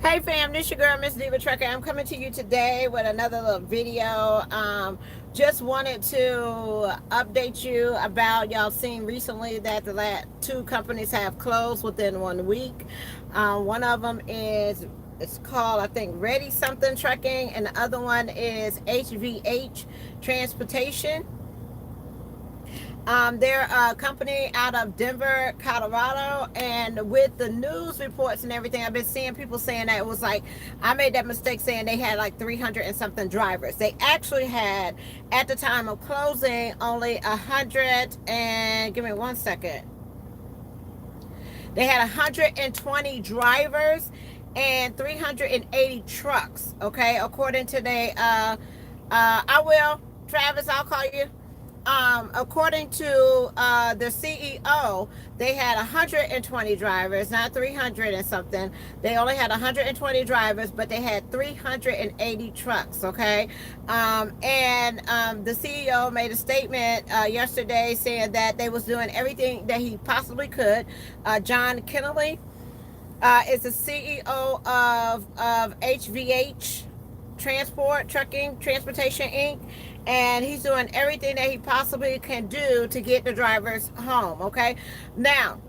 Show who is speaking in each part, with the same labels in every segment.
Speaker 1: Hey fam, this your girl Miss Diva Trucker. I'm coming to you today with another little video. Just wanted to update you about y'all seen recently that the last two companies have closed within 1 week. One of them is it's called I think Ready Something Trucking, and the other one is HVH Transportation. They're a company out of Denver, Colorado, and with the news reports and everything, I've been seeing people saying that it was like, I made that mistake saying they had like 300 and something drivers. They actually had, at the time of closing, only 100 and, give me 1 second. They had 120 drivers and 380 trucks, okay, according to I will, Travis, I'll call you. According to the CEO, they had 120 drivers, not 300 and something. They only had 120 drivers, but they had 380 trucks. Okay, the CEO made a statement yesterday saying that they was doing everything that he possibly could. John Kennelly is the CEO of HVH Transportation Inc., and he's doing everything that he possibly can do to get the drivers home. Okay, now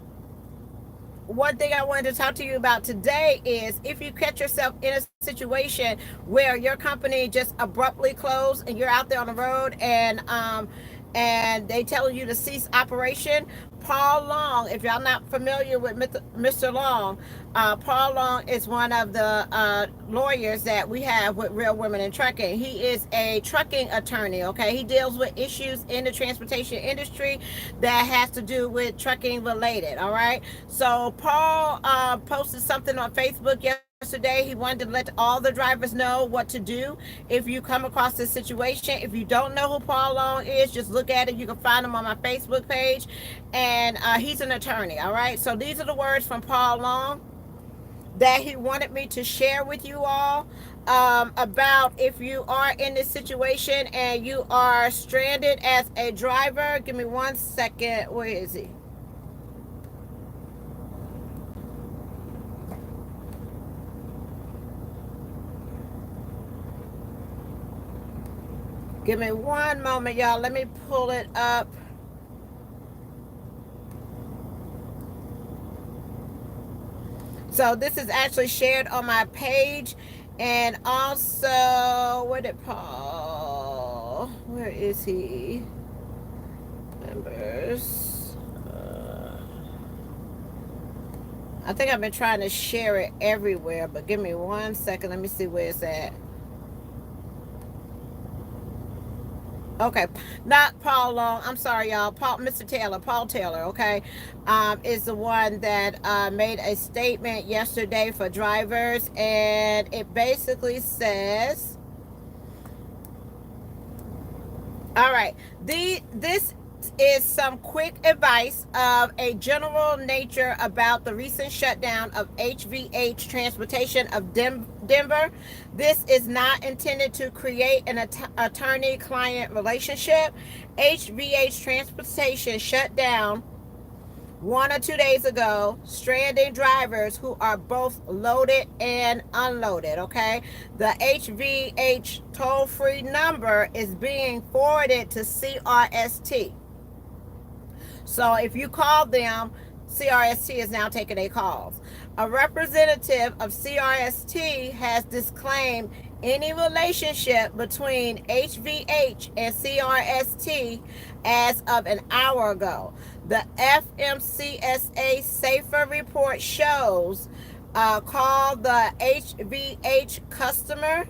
Speaker 1: one thing I wanted to talk to you about today is if you catch yourself in a situation where your company just abruptly closed and you're out there on the road and they tell you to cease operation. Paul Long, if y'all not familiar with Mr. Long, Paul Long is one of the lawyers that we have with Real Women in Trucking. He is a trucking attorney, okay? He deals with issues in the transportation industry that has to do with trucking related, all right? So Paul posted something on Facebook yesterday. He wanted to let all the drivers know what to do if you come across this situation. If you don't know who Paul Long is, just look at it. You can find him on my Facebook page, and he's an attorney, all right? So these are the words from Paul Long that he wanted me to share with you all about if you are in this situation and you are stranded as a driver. Give me 1 second. Where is he? Give me one moment, y'all. Let me pull it up. So this is actually shared on my page. And also, where did Paul? Where is he? Members. I think I've been trying to share it everywhere, but give me 1 second. Let me see where it's at. Okay, not Paul Long. I'm sorry, y'all. Mr. Taylor, Paul Taylor. Okay, is the one that made a statement yesterday for drivers, and it basically says, "All right, this is some quick advice of a general nature about the recent shutdown of HVH Transportation of Denver. This is not intended to create an attorney-client relationship. HVH Transportation shut down 1 or 2 days ago, stranding drivers who are both loaded and unloaded, okay? The HVH toll-free number is being forwarded to CRST. So if you call them, CRST is now taking their calls. A representative of CRST has disclaimed any relationship between HVH and CRST as of an hour ago. The FMCSA Safer report shows call the HVH customer,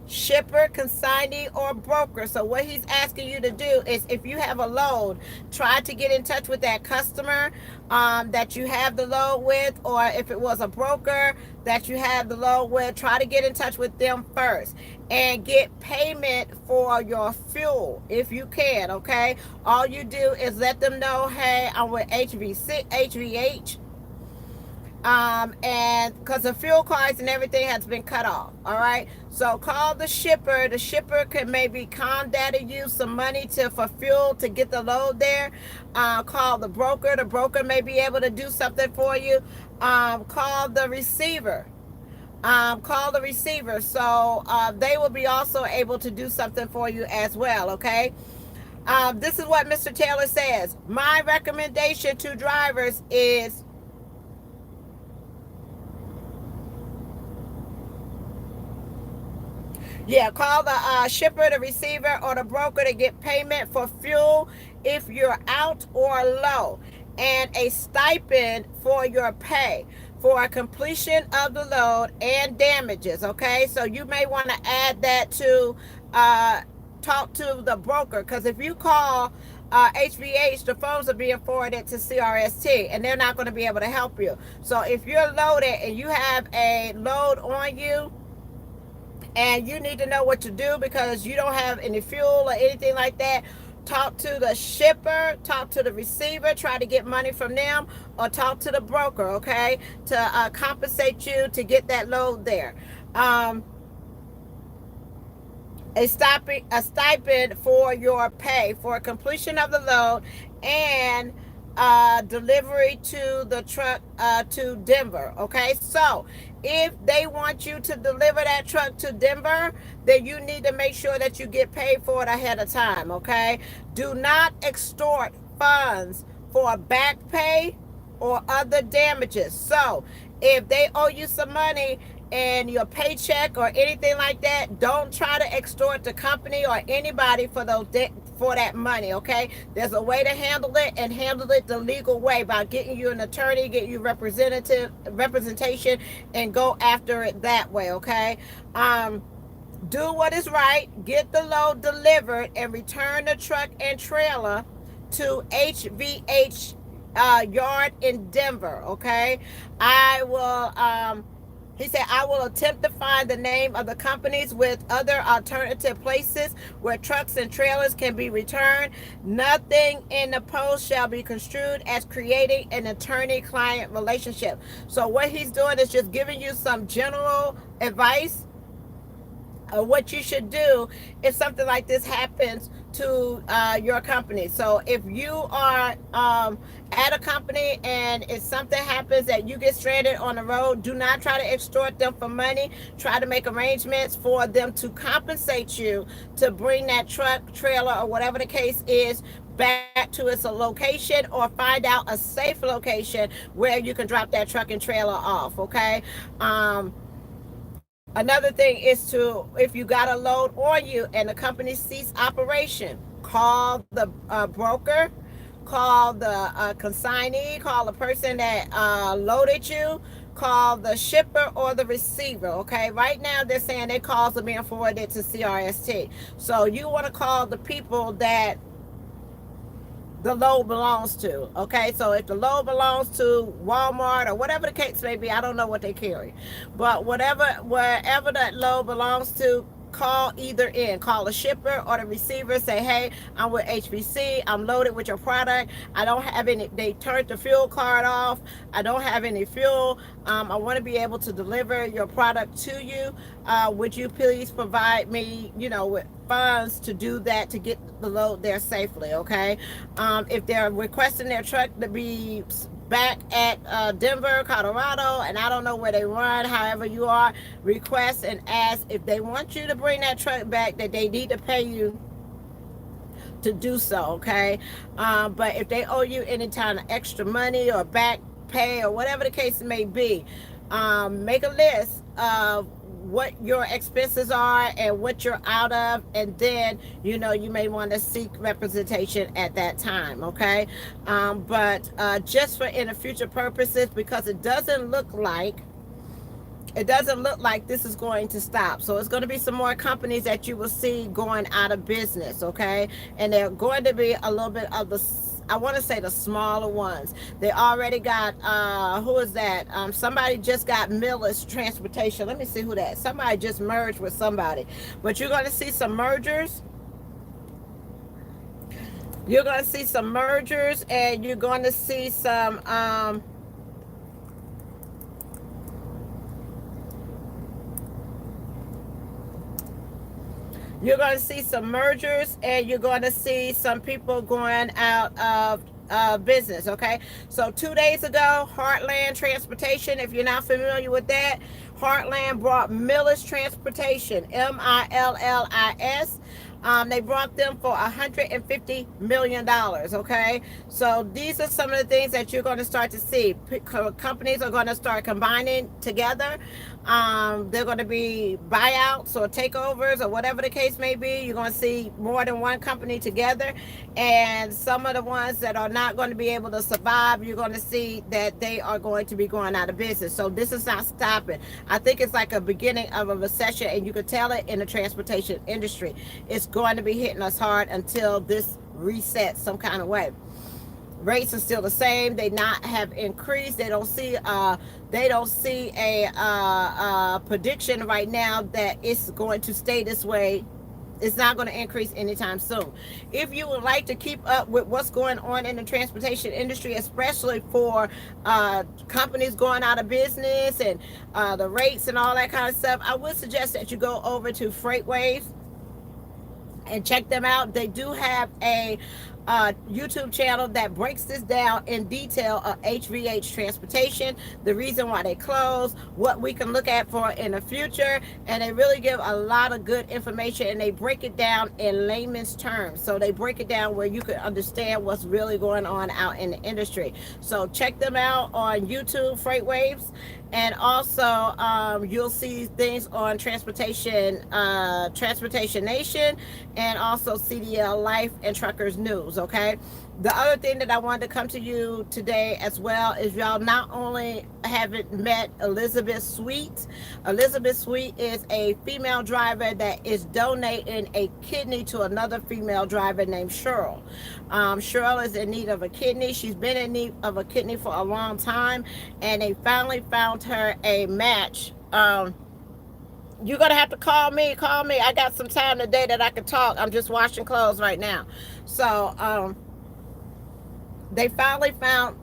Speaker 1: shipper, consignee, or broker. So what he's asking you to do is, if you have a load, try to get in touch with that customer that you have the load with, or if it was a broker that you have the load with, try to get in touch with them first and get payment for your fuel if you can, okay? All you do is let them know, hey, I'm with HVH, and because the fuel cards and everything has been cut off, all right? So call the shipper. The shipper can maybe daddy you some money for fuel to get the load there. Call the broker. The broker may be able to do something for you. Call the receiver. call the receiver. So they will be also able to do something for you as well, okay? This is what Mr. Taylor says. My recommendation to drivers is, yeah, call the shipper, the receiver, or the broker to get payment for fuel if you're out or low, and a stipend for your pay for completion of the load and damages. Okay, so you may want to add that to uh, talk to the broker, because if you call HVH, the phones are being forwarded to CRST, and they're not going to be able to help you. So if you're loaded and you have a load on you, and you need to know what to do because you don't have any fuel or anything like that, talk to the shipper, talk to the receiver, try to get money from them, or talk to the broker, okay, to compensate you to get that load there. Um, a stipend for your pay for completion of the load and delivery to the truck to Denver. Okay, so if they want you to deliver that truck to Denver, then you need to make sure that you get paid for it ahead of time. Okay, do not extort funds for back pay or other damages. So if they owe you some money and your paycheck or anything like that, don't try to extort the company or anybody for those for that money. Okay, there's a way to handle it, and handle it the legal way by getting you an attorney, get you representation, and go after it that way. Okay, do what is right, get the load delivered, and return the truck and trailer to HVH yard in Denver. Okay, I will he said, I will attempt to find the name of the companies with other alternative places where trucks and trailers can be returned. Nothing in the post shall be construed as creating an attorney-client relationship. So what he's doing is just giving you some general advice what you should do if something like this happens to your company. So if you are at a company and if something happens that you get stranded on the road, do not try to extort them for money. Try to make arrangements for them to compensate you to bring that truck, trailer, or whatever the case is back to its location, or find out a safe location where you can drop that truck and trailer off. Okay. Another thing is to, if you got a load on you and the company cease operation, call the broker, call the consignee, call the person that loaded you, call the shipper or the receiver. Okay, right now they're saying their calls are being forwarded to CRST. So you want to call the people that the load belongs to. Okay, so if the load belongs to Walmart or whatever the case may be, I don't know what they carry, but wherever that load belongs to, call either in, call a shipper or the receiver, say, hey, I'm with HBC, I'm loaded with your product, I don't have any, they turned the fuel card off, I don't have any fuel, I want to be able to deliver your product to you, would you please provide me, with funds to do that, to get the load there safely. Okay, if they're requesting their truck to be back at Denver, Colorado, and I don't know where they run, however you are, request and ask if they want you to bring that truck back, that they need to pay you to do so. Okay, but if they owe you any kind of extra money or back pay or whatever the case may be, make a list of what your expenses are and what you're out of, and then you may want to seek representation at that time. Okay, but just for in the future purposes, because it doesn't look like this is going to stop. So it's going to be some more companies that you will see going out of business. Okay, and they're going to be a little bit of the, I want to say, the smaller ones. They already got, who is that? Somebody just got Miller's Transportation. Let me see who that. Somebody just merged with somebody. But you're going to see some mergers. You're going to see some mergers, and you're going to see some, you're going to see some mergers, and you're going to see some people going out of business. Okay, so 2 days ago, Heartland Transportation, if you're not familiar with that, Heartland brought Millis Transportation, Millis. They brought them for $150 million. Okay, so these are some of the things that you're going to start to see. Companies are going to start combining together. They're going to be buyouts or takeovers or whatever the case may be. You're going to see more than one company together, and some of the ones that are not going to be able to survive, you're going to see that they are going to be going out of business. So this is not stopping. I think it's like a beginning of a recession, and you can tell it in the transportation industry. It's going to be hitting us hard until this resets some kind of way. Rates are still the same. They not have increased. They don't see a prediction right now that it's going to stay this way. It's not going to increase anytime soon. If you would like to keep up with what's going on in the transportation industry, especially for companies going out of business and the rates and all that kind of stuff, I would suggest that you go over to FreightWaves and check them out. They do have a YouTube channel that breaks this down in detail of HVH Transportation, the reason why they closed, what we can look at for in the future, and they really give a lot of good information, and they break it down in layman's terms. So they break it down where you can understand what's really going on out in the industry. So check them out on YouTube, FreightWaves. And also, you'll see things on Transportation Nation, and also CDL Life and Truckers News. Okay. The other thing that I wanted to come to you today as well is y'all not only haven't met Elizabeth Sweet. Elizabeth Sweet is a female driver that is donating a kidney to another female driver named Cheryl. Cheryl is in need of a kidney. She's been in need of a kidney for a long time, and they finally found her a match. You're gonna have to call me. Call me. I got some time today that I can talk. I'm just washing clothes right now. So they finally found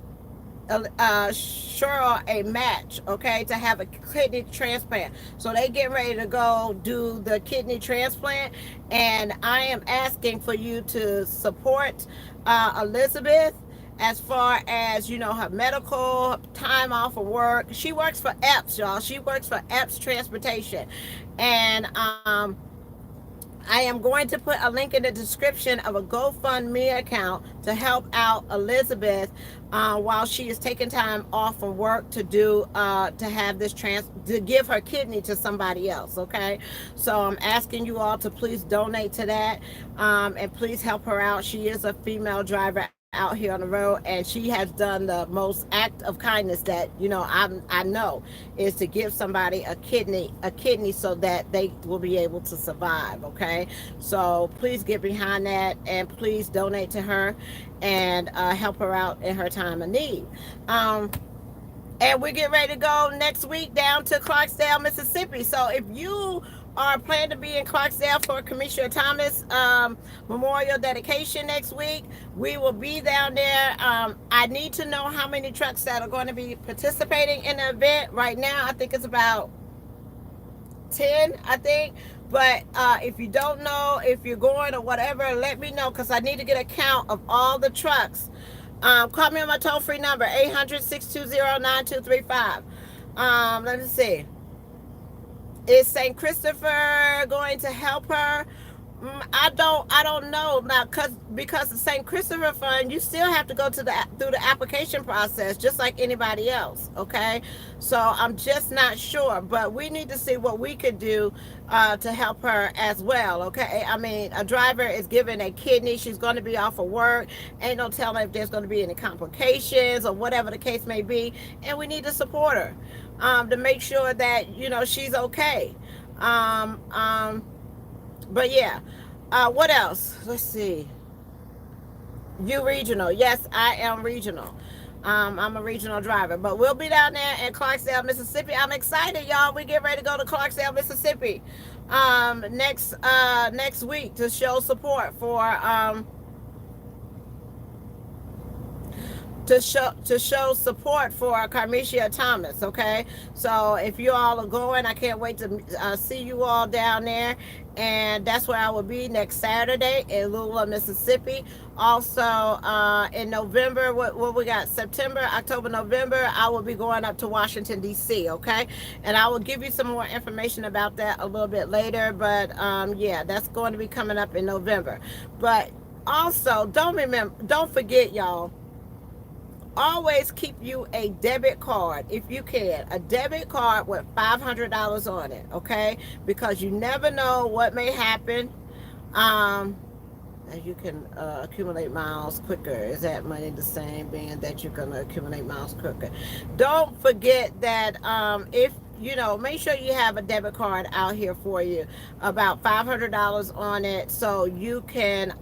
Speaker 1: Cheryl a match, okay, to have a kidney transplant. So they get ready to go do the kidney transplant, and I am asking for you to support Elizabeth as far as, you know, her medical time off of work. She works for EPS, y'all. She works for EPS Transportation, and I am going to put a link in the description of a GoFundMe account to help out Elizabeth while she is taking time off from work to do to have this to give her kidney to somebody else. Okay, so I'm asking you all to please donate to that, and please help her out. She is a female driver out here on the road, and she has done the most act of kindness that, you know, I know, is to give somebody a kidney so that they will be able to survive. Okay, so please get behind that, and please donate to her and help her out in her time of need. And we get ready to go next week down to Clarksdale, Mississippi. So if you are planning to be in Clarksdale for Commissioner Thomas Memorial dedication next week, we will be down there. I need to know how many trucks that are going to be participating in the event. Right now, I think it's about 10, I think. But if you don't know if you're going or whatever, let me know, because I need to get a count of all the trucks. Call me on my toll-free number, 800-620-9235. Let me see. Is St. Christopher going to help her? I don't know now, because the St. Christopher Fund, you still have to go through the application process just like anybody else. Okay, so I'm just not sure, but we need to see what we could do to help her as well. Okay, I mean, a driver is given a kidney. She's going to be off of work. Ain't no telling if there's going to be any complications or whatever the case may be, and we need to support her to make sure that, you know, she's okay. But yeah, what else? Let's see. You regional? Yes, I am regional. I'm a regional driver, but we'll be down there in Clarksdale, Mississippi. I'm excited, y'all. We get ready to go to Clarksdale, Mississippi next week to show support for to show support for Carmesia Thomas. Okay, so if you all are going, I can't wait to see you all down there, and that's where I will be next Saturday in Louisville, Mississippi. Also, in November, what we got? September, October, November, I will be going up to Washington D.C. Okay, and I will give you some more information about that a little bit later. But yeah, that's going to be coming up in November. But also, don't forget, y'all, always keep you a debit card if you can, a debit card with $500 on it, okay, because you never know what may happen. You can accumulate miles quicker. Is that money the same, being that you're going to accumulate miles quicker? Don't forget that if make sure you have a debit card out here for you, about $500 on it, so you can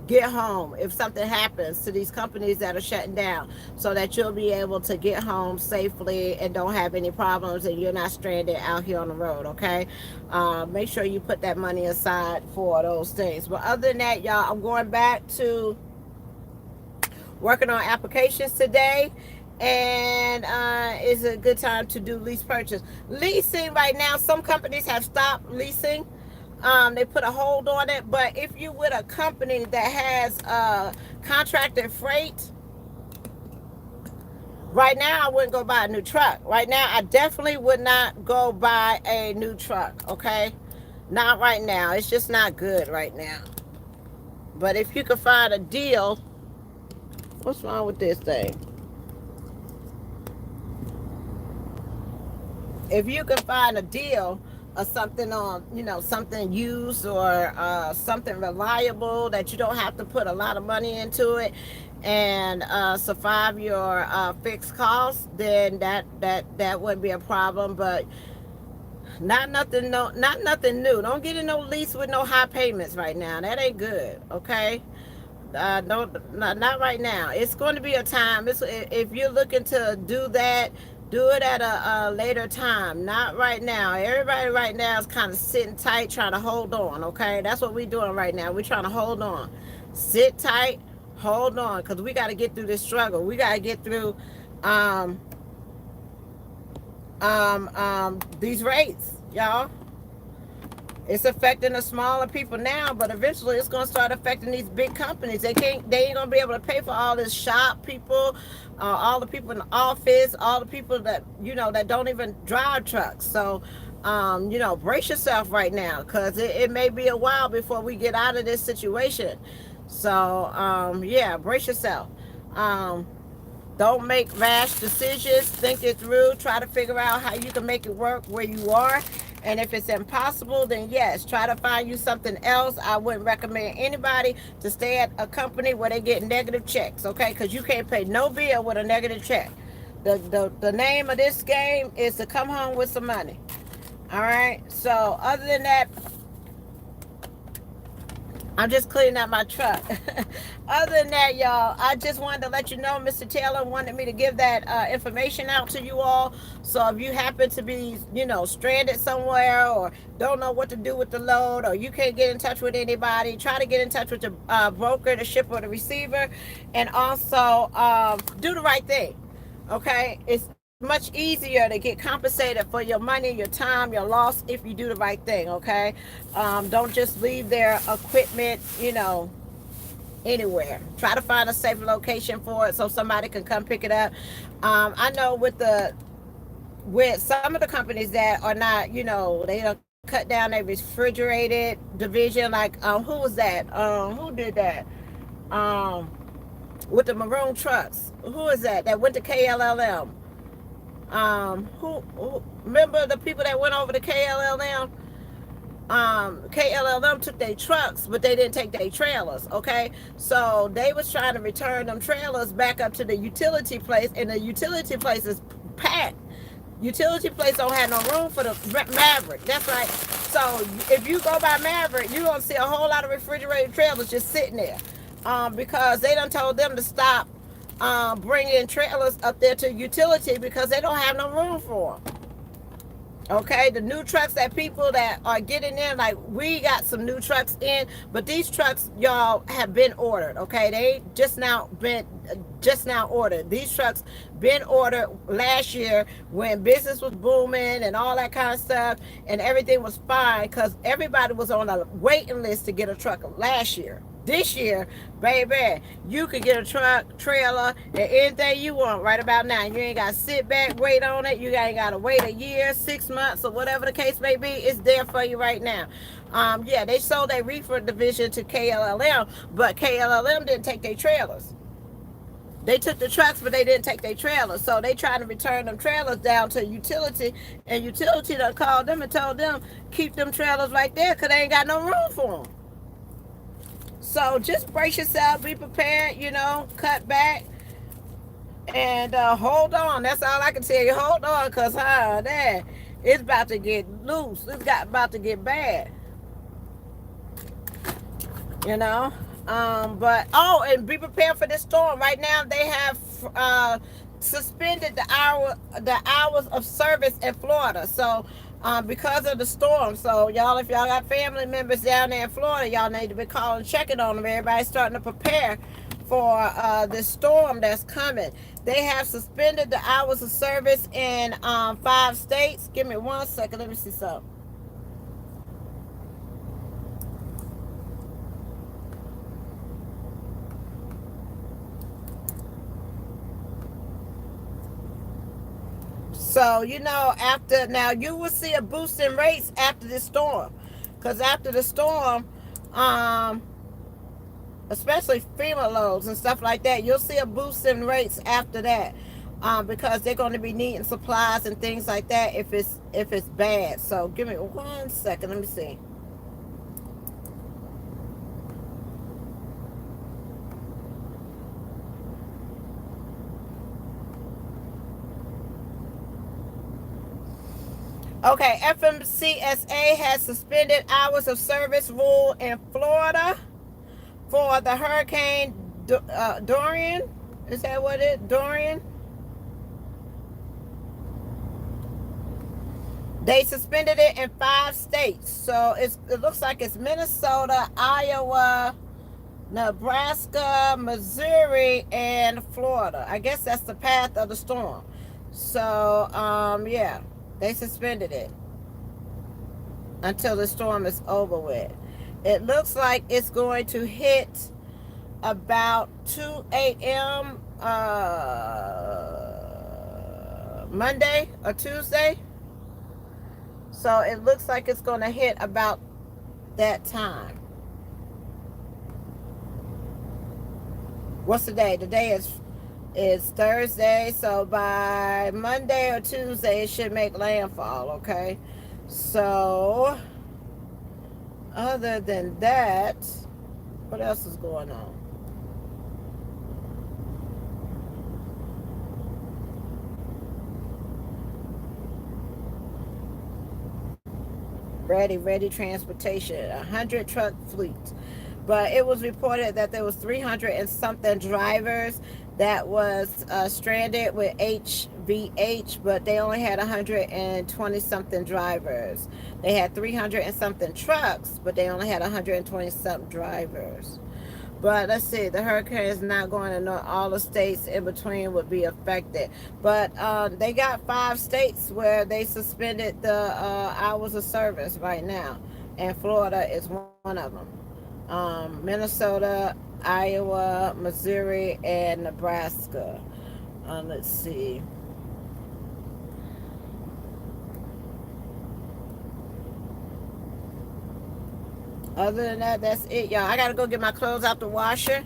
Speaker 1: get home if something happens to these companies that are shutting down, so that you'll be able to get home safely and don't have any problems, and you're not stranded out here on the road. Okay, make sure you put that money aside for those things. But other than that, y'all, I'm going back to working on applications today, and it's a good time to do lease purchase. Leasing right now, some companies have stopped leasing. They put a hold on it. But if you with a company that has contracted freight, right now I wouldn't go buy a new truck. Right now I definitely would not go buy a new truck. Okay, not right now. It's just not good right now. But if you can find a deal, what's wrong with this thing? If you can find a deal or something on, something used, or something reliable that you don't have to put a lot of money into it, and survive your fixed costs, then that wouldn't be a problem. But not nothing new. Don't get in no lease with no high payments right now. That ain't good. Okay. No, not right now. It's going to be a time. If you're looking to do that, do it at a later time, not right now. Everybody right now is kind of sitting tight, trying to hold on. Okay, that's what we're doing right now. We're trying to hold on, sit tight, hold on, because we got to get through this struggle. We got to get through these rates, y'all. It's affecting the smaller people now, but eventually it's going to start affecting these big companies. They ain't going to be able to pay for all this shop people, all the people in the office, all the people that, that don't even drive trucks. So, brace yourself right now, because it may be a while before we get out of this situation. So, yeah, brace yourself. Don't make rash decisions. Think it through. Try to figure out how you can make it work where you are. And if it's impossible, then yes, try to find you something else. I wouldn't recommend anybody to stay at a company where they get negative checks, okay? Because you can't pay no bill with a negative check. The name of this game is to come home with some money. All right? So other than that, I'm just cleaning out my truck. Other than that, y'all, I just wanted to let you know Mr. Taylor wanted me to give that information out to you all. So if you happen to be, stranded somewhere, or don't know what to do with the load, or you can't get in touch with anybody, try to get in touch with the broker, the shipper, or the receiver, and also do the right thing. Okay? It's much easier to get compensated for your money, your time, your loss, if you do the right thing. Okay, don't just leave their equipment anywhere. Try to find a safe location for it so somebody can come pick it up. I know with some of the companies that are not, they don't cut down their refrigerated division, like who was that, who did that, with the maroon trucks, who is that went to KLLM? Who remember the people that went over to KLLM? KLLM took their trucks, but they didn't take their trailers. Okay, so they was trying to return them trailers back up to the utility place, and the utility place is packed. Utility place don't have no room for the Maverick. That's right. So if you go by Maverick, you're gonna see a whole lot of refrigerated trailers just sitting there, because they done told them to stop bringing trailers up there to utility, because they don't have no room for them. Okay, the new trucks that people that are getting in, like we got some new trucks in, but these trucks, y'all, have been ordered. Okay, they just now been just now ordered. These trucks been ordered last year when business was booming and all that kind of stuff, and everything was fine because everybody was on a waiting list to get a truck last year. This year, baby, you can get a truck, trailer, and anything you want right about now. You ain't got to sit back, wait on it. You ain't got to wait a year, 6 months, or whatever the case may be. It's there for you right now. Yeah, they sold a reefer division to KLLM, but KLLM didn't take their trailers. They took the trucks, but they didn't take their trailers. So they trying to return them trailers down to utility, and utility done called them and told them keep them trailers right there because they ain't got no room for them. So just brace yourself, be prepared, cut back, and hold on. That's all I can tell you. Hold on, because it's about to get loose. About to get bad. And be prepared for this storm. Right now they have suspended the hours of service in Florida. So because of the storm. So y'all, if y'all got family members down there in Florida, y'all need to be calling, checking on them. Everybody's starting to prepare for this storm that's coming. They have suspended the hours of service in 5 states. Give me 1 second. Let me see something. So, after, now you will see a boost in rates after the storm. Because after the storm, especially FEMA loads and stuff like that, you'll see a boost in rates after that. Because they're going to be needing supplies and things like that if it's bad. So give me 1 second. Let me see. Okay, FMCSA has suspended hours of service rule in Florida for the Hurricane Dorian. Is that what it is? Dorian? They suspended it in 5 states. So it looks like it's Minnesota, Iowa, Nebraska, Missouri, and Florida. I guess that's the path of the storm. So, yeah. They suspended it until the storm is over with. It looks like it's going to hit about 2 a.m. Monday or Tuesday. So it looks like it's going to hit about that time. What's the day? The day is Thursday, so by Monday or Tuesday it should make landfall. Okay, so other than that, what else is going on? Ready transportation, 100 truck fleet. But it was reported that there was 300 and something drivers that was stranded with HVH, but they only had 120 something drivers. They had 300 and something trucks, but they only had 120 something drivers. But let's see, the hurricane is not going to know all the states in between would be affected. But they got 5 states where they suspended the hours of service right now, and Florida is one of them. Minnesota, Iowa, Missouri, and Nebraska. Let's see. Other than that, that's it, y'all. I gotta go get my clothes out the washer,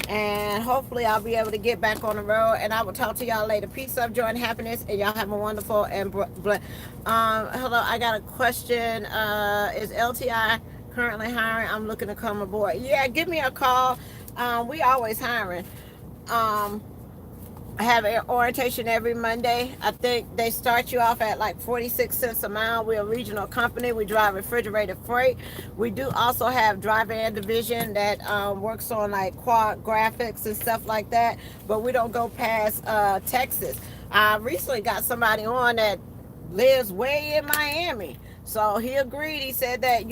Speaker 1: and hopefully I'll be able to get back on the road, and I will talk to y'all later. Peace, love, joy, and happiness, and y'all have a wonderful and hello, I got a question. Is LTI currently hiring? I'm looking to come aboard. Yeah, give me a call. We always hiring. I have an orientation every Monday. I think they start you off at like 46 cents a mile. We're a regional company. We drive refrigerated freight. We do also have driver-in division that works on like quad graphics and stuff like that, but we don't go past Texas. I recently got somebody on that lives way in Miami. So he agreed. He said that,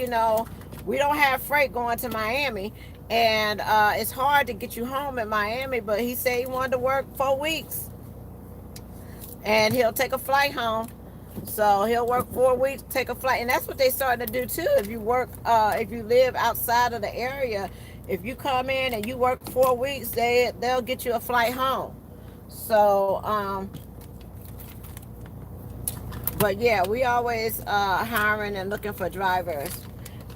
Speaker 1: we don't have freight going to Miami, And it's hard to get you home in Miami, but he said he wanted to work 4 weeks and he'll take a flight home. So he'll work 4 weeks, take a flight, and that's what they starting to do too. If you work, if you live outside of the area, if you come in and you work 4 weeks, they'll get you a flight home. So, but yeah, we always hiring and looking for drivers.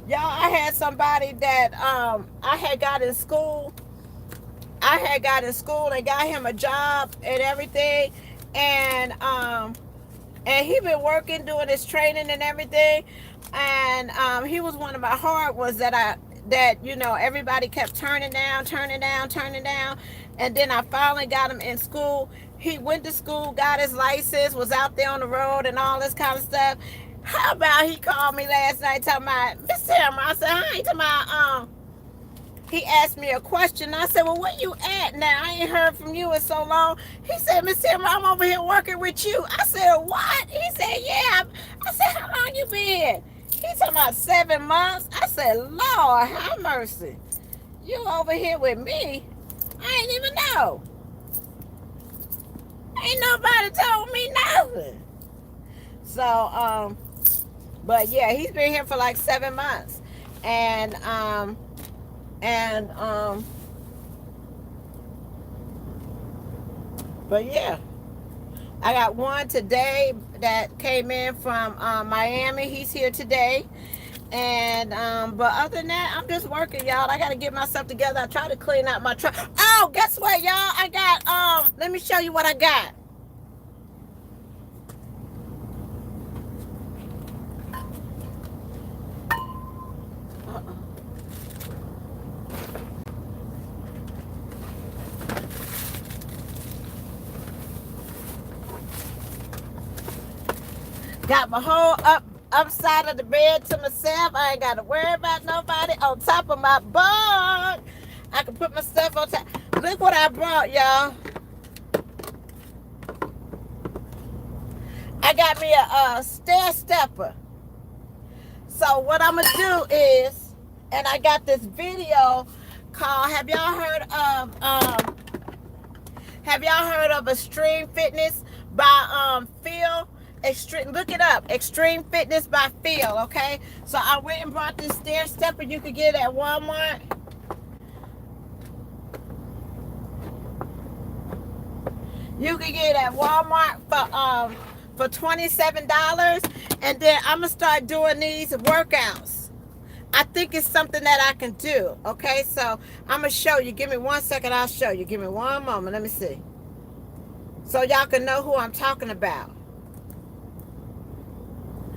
Speaker 1: Y'all, I had somebody that I had got in school. I had got in school and got him a job and everything, and he been working, doing his training and everything, and he was one of my hard ones that everybody kept turning down, turning down, turning down, and then I finally got him in school. He went to school, got his license, was out there on the road and all this kind of stuff. How about he called me last night talking about, Miss Sam? I said, I ain't talking about he asked me a question. I said, well, where you at now? I ain't heard from you in so long. He said, Miss Tim, I'm over here working with you. I said, what? He said, yeah. I said, how long you been? He talking about 7 months. I said, Lord, have mercy. You over here with me? I ain't even know. Ain't nobody told me nothing. So, but yeah, he's been here for like 7 months. And but yeah, I got one today that came in from Miami. He's here today. And but other than that, I'm just working, y'all. I gotta get myself together. I try to clean out my truck. Oh, guess what, y'all? I got let me show you what I got. Got my whole upside of the bed to myself. I ain't got to worry about nobody on top of my bunk. I can put my stuff on top. Look what I brought, y'all. I got me a stair stepper. So what I'm going to do is, and I got this video called, have y'all heard of Extreme Fitness by Phil? Look it up, Extreme Fitness by Phil. Okay, so I went and brought this stair stepper. You could get it at Walmart. You can get it at Walmart for $27, and then I'm gonna start doing these workouts. I think it's something that I can do. Okay, so I'm gonna show you. Give me 1 second. I'll show you. Give me one moment. Let me see, so y'all can know who I'm talking about.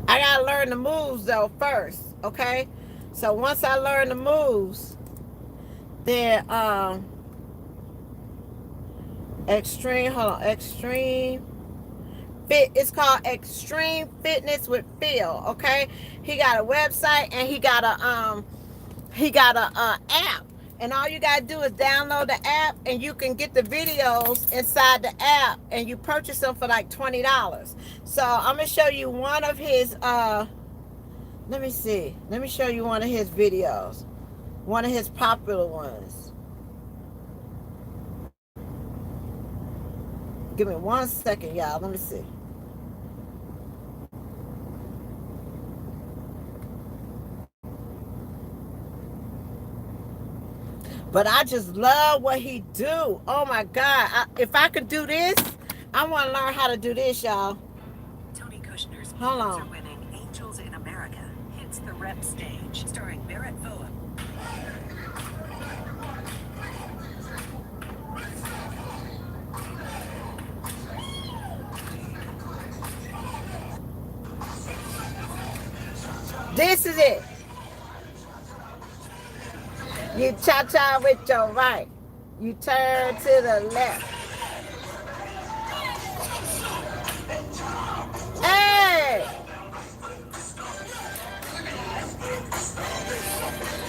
Speaker 1: I gotta learn the moves though first, okay? So once I learn the moves, then extreme fit. It's called Extreme Fitness with Phil, okay? He got a website and he got a app. And all you gotta do is download the app, and you can get the videos inside the app, and you purchase them for like $20. So I'm gonna show you one of his let me see. Let me show you one of his videos. One of his popular ones. Give me 1 second, y'all. Let me see. But I just love what he do. Oh my God. If I could do this, I want to learn how to do this, y'all. Tony Kushner's Pulitzer-winning Angels in America hits the rep stage, starring Barrett Voa. This is it. You cha-cha with your right. You turn to the left. Hey!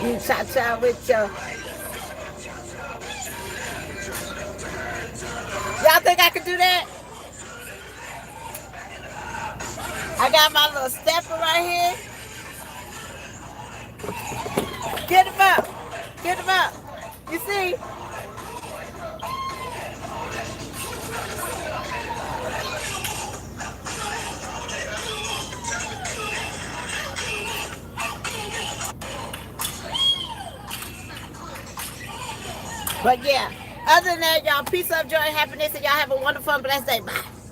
Speaker 1: You cha-cha with your... Y'all think I can do that? I got my little stepper right here. Get him up. Get them up. You see? But yeah, other than that, y'all, peace, love, joy, and happiness, and y'all have a wonderful and blessed day. Bye.